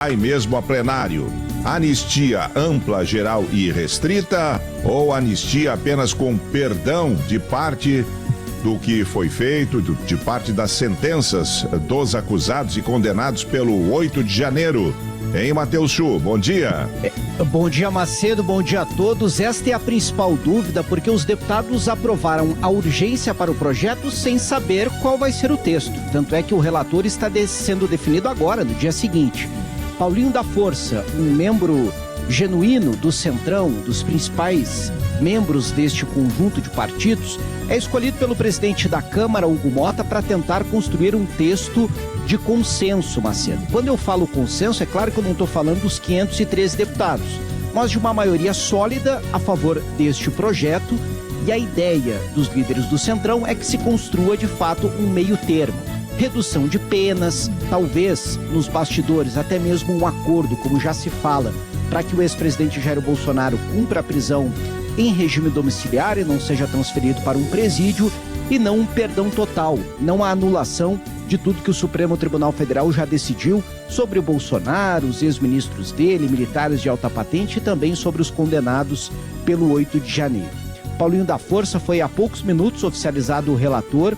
Vai mesmo a plenário. Anistia ampla, geral e restrita ou anistia apenas com perdão de parte do que foi feito, de parte das sentenças dos acusados e condenados pelo 8 de janeiro? Hein, Matheus Chu, bom dia. Bom dia, Macedo, bom dia a todos. Esta é a principal dúvida, porque os deputados aprovaram a urgência para o projeto sem saber qual vai ser o texto. Tanto é que o relator está sendo definido agora, no dia seguinte. Paulinho da Força, um membro genuíno do Centrão, dos principais membros deste conjunto de partidos, é escolhido pelo presidente da Câmara, Hugo Motta, para tentar construir um texto de consenso, Macedo. Quando eu falo consenso, é claro que eu não estou falando dos 513 deputados, mas de uma maioria sólida a favor deste projeto, e a ideia dos líderes do Centrão é que se construa, de fato, um meio termo. Redução de penas, talvez nos bastidores até mesmo um acordo, como já se fala, para que o ex-presidente Jair Bolsonaro cumpra a prisão em regime domiciliar e não seja transferido para um presídio, e não um perdão total, não a anulação de tudo que o Supremo Tribunal Federal já decidiu sobre o Bolsonaro, os ex-ministros dele, militares de alta patente e também sobre os condenados pelo 8 de janeiro. Paulinho da Força foi há poucos minutos oficializado o relator.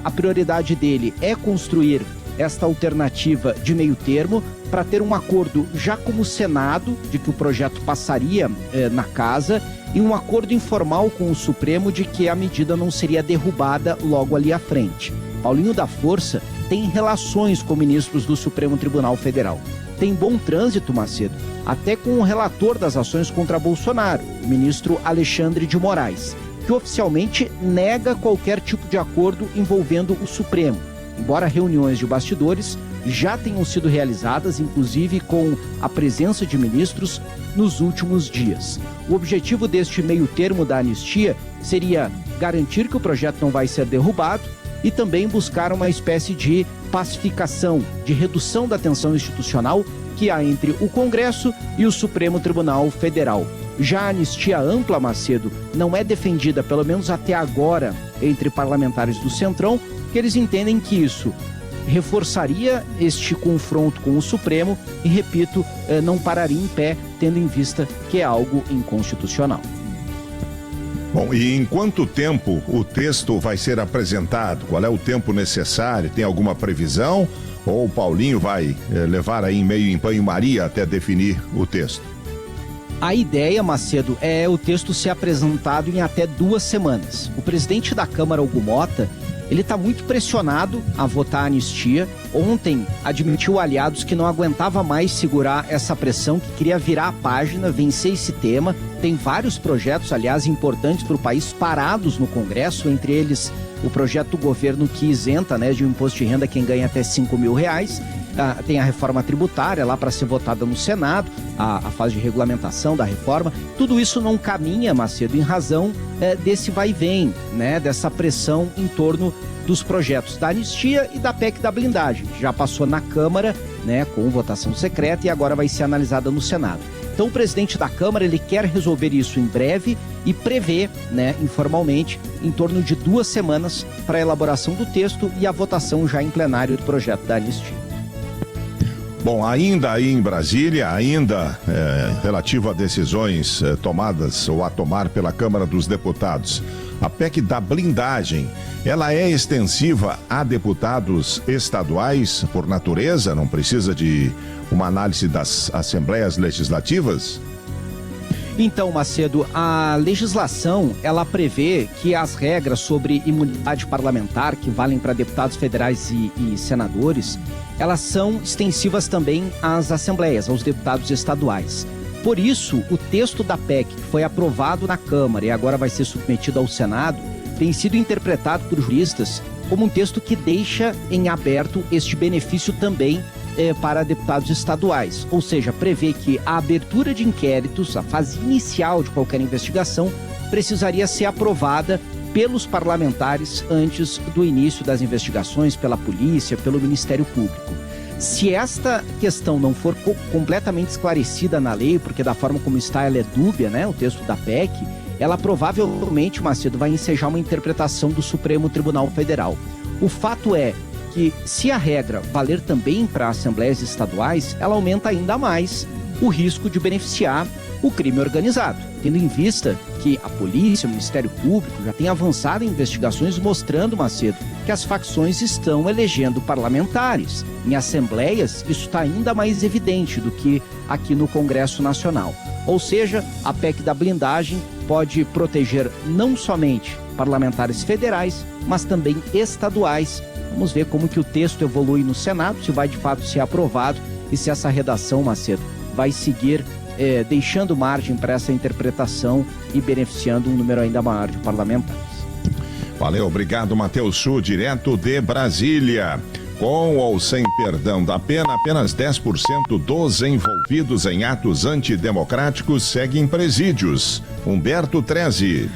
A prioridade dele é construir esta alternativa de meio termo para ter um acordo já com o Senado de que o projeto passaria na casa e um acordo informal com o Supremo de que a medida não seria derrubada logo ali à frente. Paulinho da Força tem relações com ministros do Supremo Tribunal Federal. Tem bom trânsito, Macedo, até com o relator das ações contra Bolsonaro, o ministro Alexandre de Moraes, que oficialmente nega qualquer tipo de acordo envolvendo o Supremo, embora reuniões de bastidores já tenham sido realizadas, inclusive com a presença de ministros nos últimos dias. O objetivo deste meio termo da anistia seria garantir que o projeto não vai ser derrubado e também buscar uma espécie de pacificação, de redução da tensão institucional que há entre o Congresso e o Supremo Tribunal Federal. Já a anistia ampla, Macedo, não é defendida, pelo menos até agora, entre parlamentares do Centrão, que eles entendem que isso reforçaria este confronto com o Supremo e, repito, não pararia em pé, tendo em vista que é algo inconstitucional. Bom, e em quanto tempo o texto vai ser apresentado? Qual é o tempo necessário? Tem alguma previsão? Ou o Paulinho vai levar aí meio em banho-maria até definir o texto? A ideia, Macedo, é o texto ser apresentado em até 2 semanas. O presidente da Câmara, Hugo Motta, ele está muito pressionado a votar a anistia. Ontem admitiu aliados que não aguentava mais segurar essa pressão, que queria virar a página, vencer esse tema. Tem vários projetos, aliás, importantes para o país, parados no Congresso, entre eles o projeto do governo que isenta, de um imposto de renda quem ganha até R$5.000. Tem a reforma tributária lá para ser votada no Senado, a fase de regulamentação da reforma. Tudo isso não caminha, Macedo, em razão desse vai e vem, dessa pressão em torno dos projetos da anistia e da PEC da blindagem, que já passou na Câmara, com votação secreta, e agora vai ser analisada no Senado. Então o presidente da Câmara, ele quer resolver isso em breve e prevê, informalmente, em torno de 2 semanas para a elaboração do texto e a votação já em plenário do projeto da anistia. Bom, ainda aí em Brasília, relativo a decisões tomadas ou a tomar pela Câmara dos Deputados, a PEC da blindagem, ela é extensiva a deputados estaduais por natureza? Não precisa de uma análise das assembleias legislativas? Então, Macedo, a legislação, ela prevê que as regras sobre imunidade parlamentar, que valem para deputados federais e senadores, elas são extensivas também às assembleias, aos deputados estaduais. Por isso, o texto da PEC, que foi aprovado na Câmara e agora vai ser submetido ao Senado, tem sido interpretado por juristas como um texto que deixa em aberto este benefício também para deputados estaduais. Ou seja, prevê que a abertura de inquéritos, a fase inicial de qualquer investigação, precisaria ser aprovada pelos parlamentares antes do início das investigações pela polícia, pelo Ministério Público. Se esta questão não for completamente esclarecida na lei, porque da forma como está ela é dúbia, o texto da PEC, ela provavelmente, Macedo, vai ensejar uma interpretação do Supremo Tribunal Federal. O fato é que, se a regra valer também para assembleias estaduais, ela aumenta ainda mais o risco de beneficiar o crime organizado, tendo em vista que a polícia, o Ministério Público já tem avançado em investigações mostrando, Macedo, que as facções estão elegendo parlamentares. Em assembleias, isso está ainda mais evidente do que aqui no Congresso Nacional. Ou seja, a PEC da blindagem pode proteger não somente parlamentares federais, mas também estaduais. Vamos ver como que o texto evolui no Senado, se vai de fato ser aprovado e se essa redação, Macedo, vai seguir deixando margem para essa interpretação e beneficiando um número ainda maior de parlamentares. Valeu, obrigado, Matheus Su, direto de Brasília. Com ou sem perdão da pena, apenas 10% dos envolvidos em atos antidemocráticos seguem presídios. Humberto Trezi.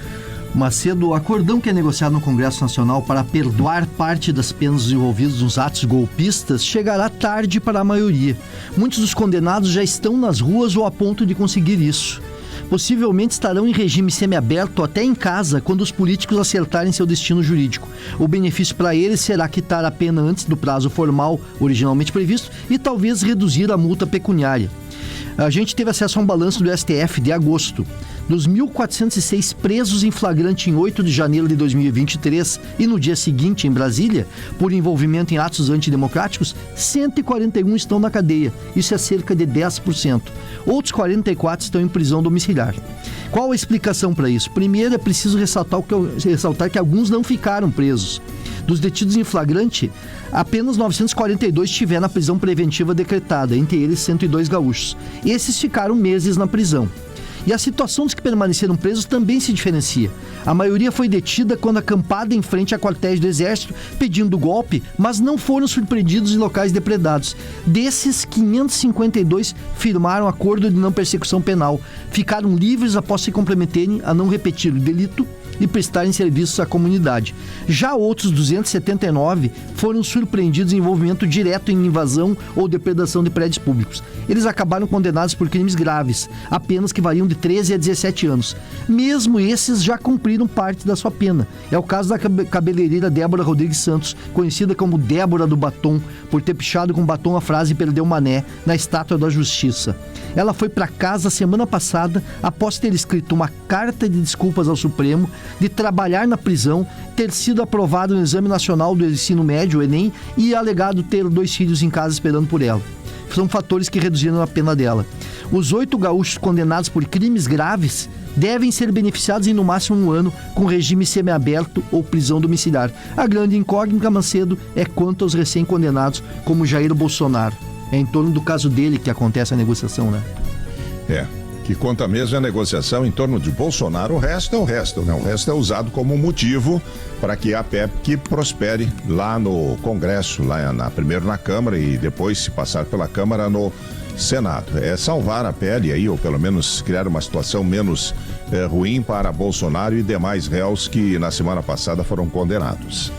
Macedo, o acordão que é negociado no Congresso Nacional para perdoar parte das penas dos envolvidos nos atos golpistas chegará tarde para a maioria. Muitos dos condenados já estão nas ruas ou a ponto de conseguir isso. Possivelmente estarão em regime semiaberto até em casa quando os políticos acertarem seu destino jurídico. O benefício para eles será quitar a pena antes do prazo formal originalmente previsto e talvez reduzir a multa pecuniária. A gente teve acesso a um balanço do STF de agosto. Dos 1.406 presos em flagrante em 8 de janeiro de 2023 e no dia seguinte em Brasília, por envolvimento em atos antidemocráticos, 141 estão na cadeia. Isso é cerca de 10%. Outros 44 estão em prisão domiciliar. Qual a explicação para isso? Primeiro, é preciso ressaltar que alguns não ficaram presos. Dos detidos em flagrante, apenas 942 tiveram a prisão preventiva decretada, entre eles 102 gaúchos. Esses ficaram meses na prisão. E a situação dos que permaneceram presos também se diferencia. A maioria foi detida quando acampada em frente a quartéis do Exército pedindo golpe, mas não foram surpreendidos em locais depredados. Desses, 552 firmaram acordo de não persecução penal. Ficaram livres após se comprometerem a não repetir o delito e prestarem serviços à comunidade. Já outros 279 foram surpreendidos em envolvimento direto em invasão ou depredação de prédios públicos. Eles acabaram condenados por crimes graves, apenas que variam de 13 a 17 anos. Mesmo esses já cumpriram parte da sua pena. É o caso da cabeleireira Débora Rodrigues Santos, conhecida como Débora do Batom, por ter pichado com batom a frase "Perdeu Mané" na Estátua da Justiça. Ela foi para casa semana passada após ter escrito uma carta de desculpas ao Supremo, de trabalhar na prisão, ter sido aprovado no Exame Nacional do Ensino Médio, o Enem, e alegado ter 2 filhos em casa esperando por ela. São fatores que reduziram a pena dela. Os 8 gaúchos condenados por crimes graves devem ser beneficiados em no máximo 1 ano com regime semiaberto ou prisão domiciliar. A grande incógnita, Macedo, é quanto aos recém-condenados como Jair Bolsonaro. É em torno do caso dele que acontece a negociação, né? Que conta mesmo é a negociação em torno de Bolsonaro. O resto é o resto, né? O resto é usado como motivo para que a PEC prospere lá no Congresso, primeiro na Câmara e depois, se passar pela Câmara, no Senado. É salvar a pele aí, ou pelo menos criar uma situação menos ruim para Bolsonaro e demais réus que na semana passada foram condenados.